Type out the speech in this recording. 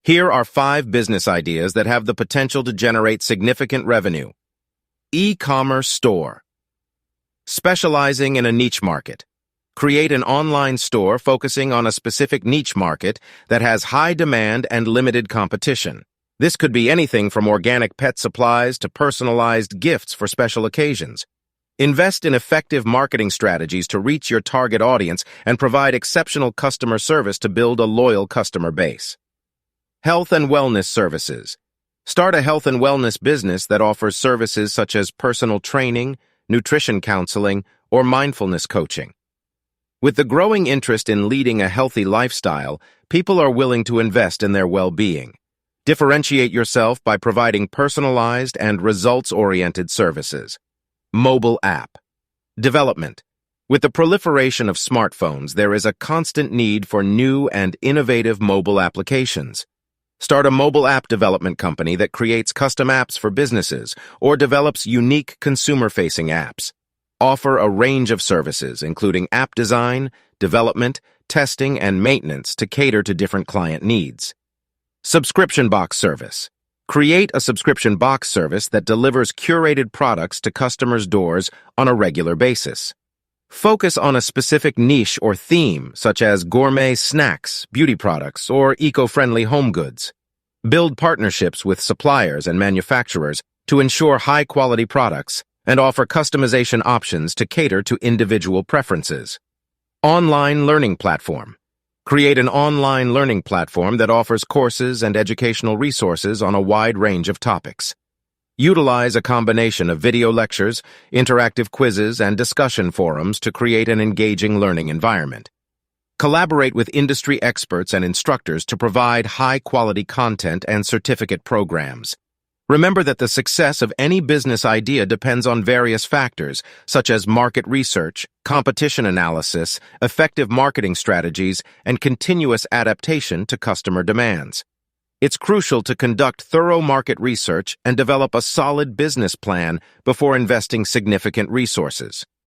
Here are 5 business ideas that have the potential to generate significant revenue. E-commerce store. Specializing in a niche market. Create an online store focusing on a specific niche market that has high demand and limited competition. This could be anything from organic pet supplies to personalized gifts for special occasions. Invest in effective marketing strategies to reach your target audience and provide exceptional customer service to build a loyal customer base. Health and wellness services. Start a health and wellness business that offers services such as personal training, nutrition counseling, or mindfulness coaching. With the growing interest in leading a healthy lifestyle, people are willing to invest in their well-being. Differentiate yourself by providing personalized and results-oriented services. Mobile app. Development. With the proliferation of smartphones, there is a constant need for new and innovative mobile applications. Start a mobile app development company that creates custom apps for businesses or develops unique consumer-facing apps. Offer a range of services, including app design, development, testing, and maintenance to cater to different client needs. Subscription box service. Create a subscription box service that delivers curated products to customers' doors on a regular basis. Focus on a specific niche or theme, such as gourmet snacks, beauty products, or eco-friendly home goods. Build partnerships with suppliers and manufacturers to ensure high-quality products and offer customization options to cater to individual preferences. Online learning platform. Create an online learning platform that offers courses and educational resources on a wide range of topics. Utilize a combination of video lectures, interactive quizzes, and discussion forums to create an engaging learning environment. Collaborate with industry experts and instructors to provide high-quality content and certificate programs. Remember that the success of any business idea depends on various factors, such as market research, competition analysis, effective marketing strategies, and continuous adaptation to customer demands. It's crucial to conduct thorough market research and develop a solid business plan before investing significant resources.